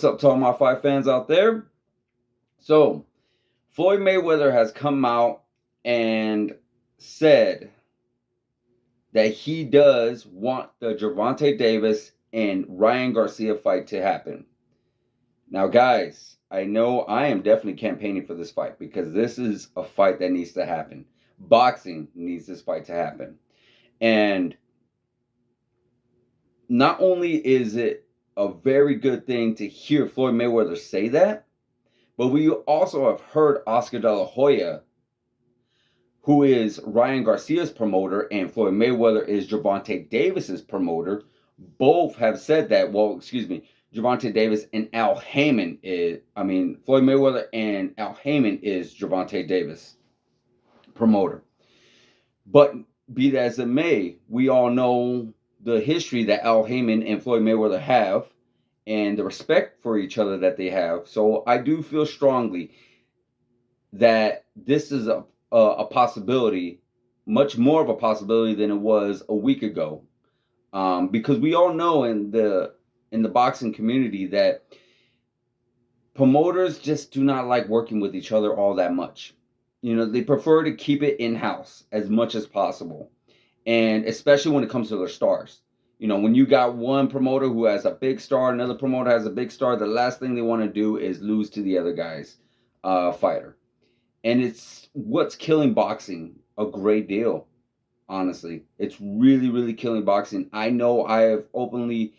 What's up to all my fight fans out there? So, Floyd Mayweather has come out and said that he does want the Gervonte Davis and Ryan Garcia fight to happen. Now, guys, I know I am definitely campaigning for this fight because this is a fight that needs to happen. Boxing needs this fight to happen. And not only is it a very good thing to hear Floyd Mayweather say that, but we also have heard Oscar De La Hoya, who is Ryan Garcia's promoter, and Floyd Mayweather is Gervonte Davis's promoter. Both have said that. Well, excuse me, Gervonte Davis and Al Heyman Floyd Mayweather and Al Heyman is Gervonte Davis promoter. But be that as it may, we all know the history that Al Heyman and Floyd Mayweather have and the respect for each other that they have. So I do feel strongly that this is a possibility, much more of a possibility than it was a week ago, because we all know in the boxing community that promoters just do not like working with each other all that much. You know, they prefer to keep it in-house as much as possible, and especially when it comes to their stars. You know, when you got one promoter who has a big star, another promoter has a big star, the last thing they want to do is lose to the other guy's fighter. And it's what's killing boxing a great deal, honestly. It's really, really killing boxing. I know I have openly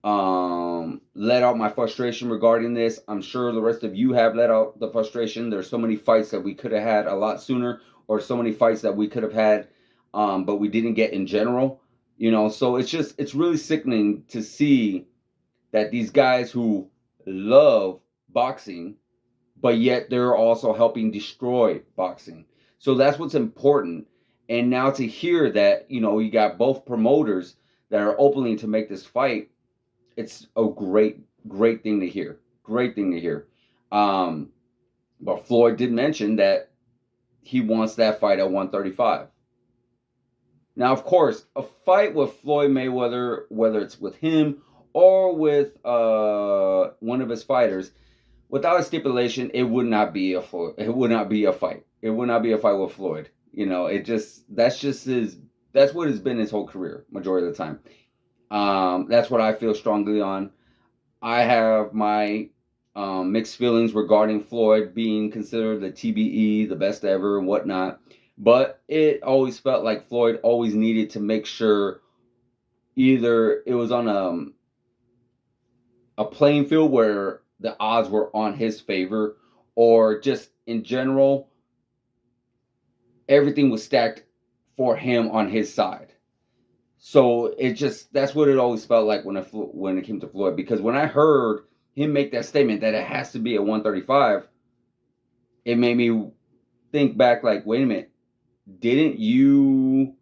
let out my frustration regarding this. I'm sure the rest of you have let out the frustration. There's so many fights that we could have had a lot sooner, or so many fights that we could have had, but we didn't get in general. You know, so it's really sickening to see that these guys who love boxing, but yet they're also helping destroy boxing. So that's what's important. And now to hear that, you know, you got both promoters that are opening to make this fight, it's a great, great thing to hear. Great thing to hear. But Floyd did mention that he wants that fight at 135. Now, of course, a fight with Floyd Mayweather, whether it's with him or with one of his fighters, without a stipulation, it would not be a fight. It would not be a fight. It would not be a fight with Floyd. You know, that's what has been his whole career, majority of the time. That's what I feel strongly on. I have my mixed feelings regarding Floyd being considered the TBE, the best ever, and whatnot. But it always felt like Floyd always needed to make sure either it was on a playing field where the odds were on his favor, or just in general, everything was stacked for him on his side. So that's what it always felt like when it came to Floyd. Because when I heard him make that statement that it has to be at 135, it made me think back like, wait a minute, didn't your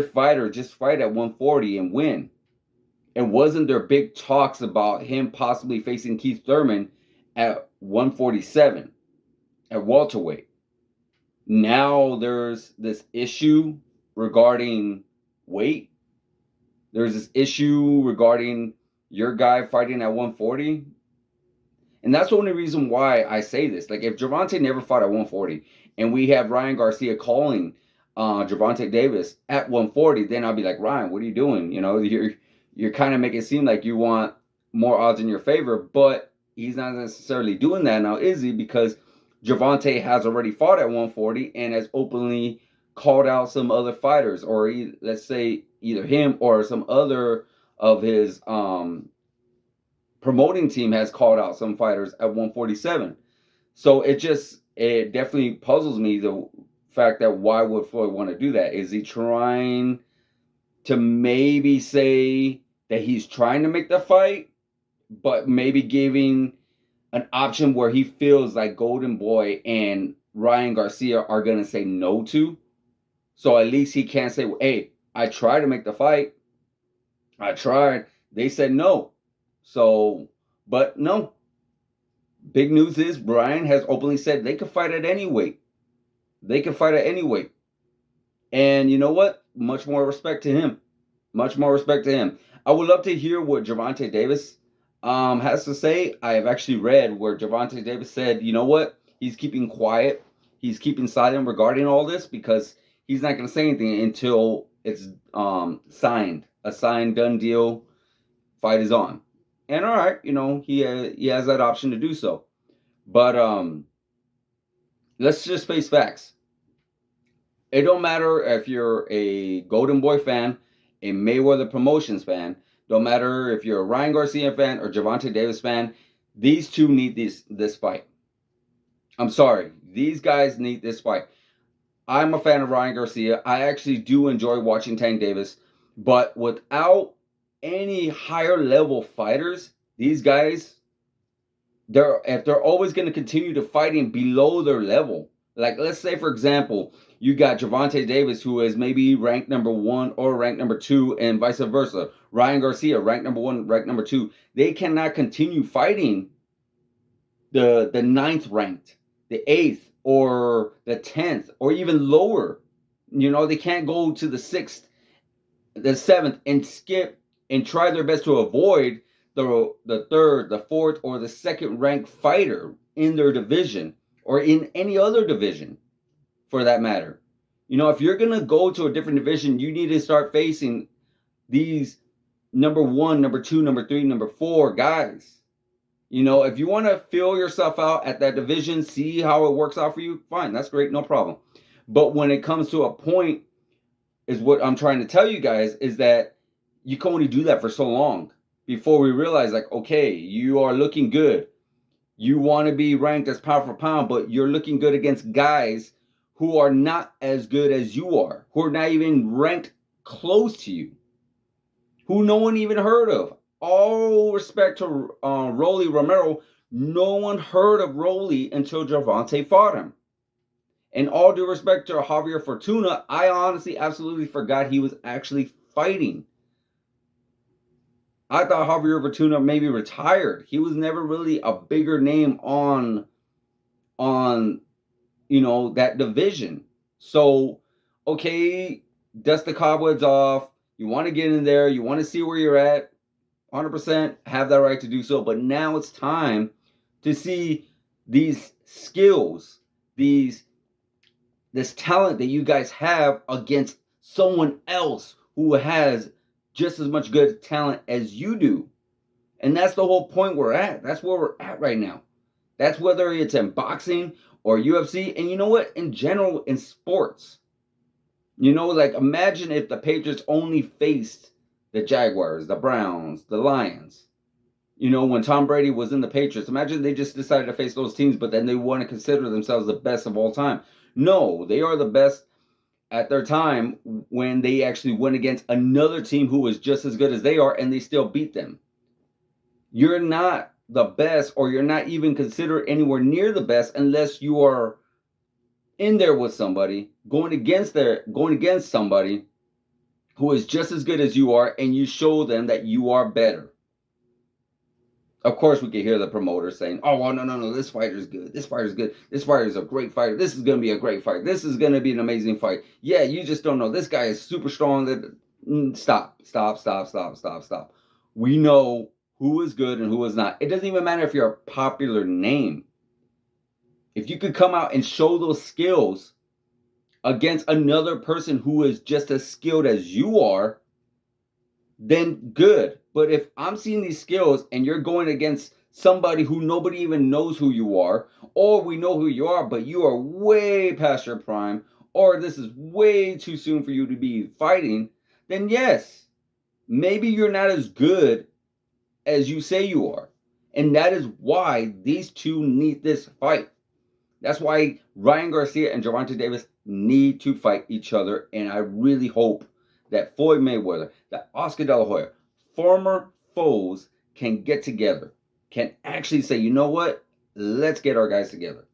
fighter just fight at 140 and win? And wasn't there big talks about him possibly facing Keith Thurman at 147 at welterweight? Now there's this issue regarding weight. There's this issue regarding your guy fighting at 140. And that's the only reason why I say this. Like, if Gervonte never fought at 140 and we have Ryan Garcia calling Gervonte Davis at 140, then I'll be like, Ryan, what are you doing? You know, you're kind of making it seem like you want more odds in your favor, but he's not necessarily doing that now, is he? Because Gervonte has already fought at 140 and has openly called out some other fighters, or let's say either him or some other of his promoting team has called out some fighters at 147. So it definitely puzzles me, the fact that why would Floyd want to do that? Is he trying to maybe say that he's trying to make the fight, but maybe giving an option where he feels like Golden Boy and Ryan Garcia are going to say no to? So at least he can't say, hey, I tried to make the fight. I tried. They said no. So, but no. Big news is Brian has openly said they could fight at any weight. They can fight at any weight. And you know what? Much more respect to him. Much more respect to him. I would love to hear what Gervonte Davis Has to say, I have actually read where Gervonte Davis said, you know what? He's keeping quiet. He's keeping silent regarding all this because he's not going to say anything until it's signed, a signed, done deal. Fight is on, and all right, he has that option to do so. But let's just face facts. It don't matter if you're a Golden Boy fan, a Mayweather Promotions fan. Don't matter if you're a Ryan Garcia fan or Gervonte Davis fan. These two need this fight. I'm sorry, these guys need this fight. I'm a fan of Ryan Garcia. I actually do enjoy watching Tank Davis, but without any higher level fighters, these guys, if they're always going to continue to fighting below their level. Like, let's say, for example, you got Gervonte Davis, who is maybe ranked number 1 or ranked number 2, and vice versa. Ryan Garcia, ranked number 1, ranked number 2. They cannot continue fighting the ninth ranked, the 8th, or the 10th, or even lower. They can't go to the 6th, the 7th, and skip and try their best to avoid the 3rd, the 4th, or the 2nd ranked fighter in their division or in any other division for that matter. If you're going to go to a different division, you need to start facing these number 1, number 2, number 3, number 4 guys. If you want to fill yourself out at that division, see how it works out for you, fine, that's great, no problem. But when it comes to a point, is what I'm trying to tell you guys, is that you can only do that for so long before we realize, like, okay, you are looking good. You want to be ranked as pound for pound, but you're looking good against guys who are not as good as you are, who are not even ranked close to you, who no one even heard of. All respect to Rolly Romero, no one heard of Rolly until Gervonte fought him. And all due respect to Javier Fortuna, I honestly absolutely forgot he was actually fighting. I thought Javier Fortuna maybe retired. He was never really a bigger name on that division. So, okay, dust the cobwebs off. You want to get in there. You want to see where you're at. 100% have that right to do so. But now it's time to see these skills, this talent that you guys have against someone else who has just as much good talent as you do. And that's the whole point we're at. That's where we're at right now. That's whether it's in boxing or UFC. And you know what? In general, in sports. Like, imagine if the Patriots only faced the Jaguars, the Browns, the Lions. When Tom Brady was in the Patriots, imagine they just decided to face those teams, but then they want to consider themselves the best of all time. No, they are the best at their time when they actually went against another team who was just as good as they are, and they still beat them. You're not the best, or you're not even considered anywhere near the best unless you are in there with somebody, going against somebody who is just as good as you are, and you show them that you are better. Of course, we can hear the promoter saying, oh, well, no, this fighter's good. This fighter's good. This fighter's a great fighter. This is going to be a great fight. This is going to be an amazing fight. Yeah, you just don't know. This guy is super strong. Stop. We know who is good and who is not. It doesn't even matter if you're a popular name. If you could come out and show those skills against another person who is just as skilled as you are, then good. But if I'm seeing these skills and you're going against somebody who nobody even knows who you are, or we know who you are, but you are way past your prime, or this is way too soon for you to be fighting, then yes, maybe you're not as good as you say you are. And that is why these two need this fight. That's why Ryan Garcia and Gervonte Davis need to fight each other. And I really hope that Floyd Mayweather, that Oscar De La Hoya, former foes, can get together, can actually say, you know what? Let's get our guys together.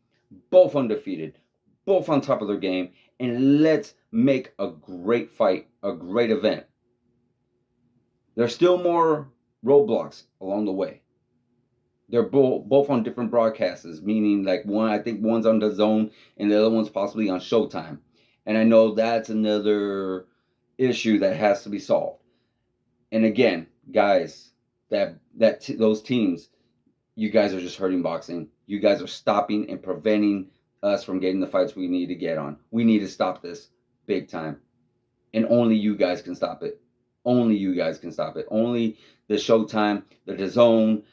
Both undefeated, both on top of their game, and let's make a great fight, a great event. There's still more roadblocks along the way. They're both on different broadcasters, meaning like I think one's on DAZN and the other one's possibly on Showtime. And I know that's another issue that has to be solved. And again, guys, that those teams, you guys are just hurting boxing. You guys are stopping and preventing us from getting the fights we need to get on. We need to stop this big time. And only you guys can stop it. Only you guys can stop it. Only the Showtime, the DAZN,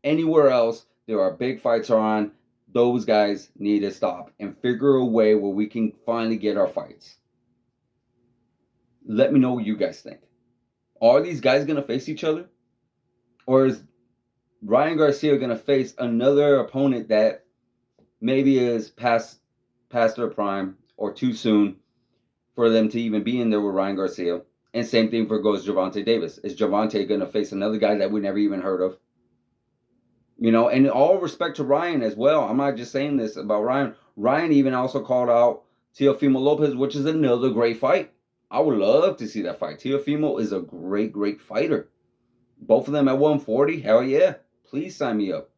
anywhere else there are big fights are on, those guys need to stop and figure a way where we can finally get our fights. Let me know what you guys think. Are these guys going to face each other? Or is Ryan Garcia going to face another opponent that maybe is past their prime or too soon for them to even be in there with Ryan Garcia? And same thing for goes Gervonte Davis. Is Gervonte going to face another guy that we never even heard of? You know, and all respect to Ryan as well. I'm not just saying this about Ryan. Ryan even also called out Teofimo Lopez, which is another great fight. I would love to see that fight. Teofimo is a great, great fighter. Both of them at 140, hell yeah. Please sign me up.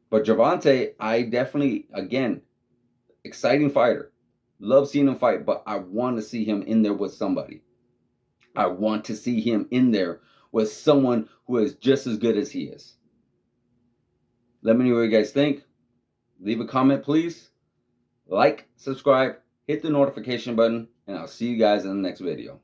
But Gervonte, I definitely, again, exciting fighter. Love seeing him fight, but I want to see him in there with somebody. I want to see him in there with someone who is just as good as he is. Let me know what you guys think. Leave a comment, please. Like, subscribe, hit the notification button, and I'll see you guys in the next video.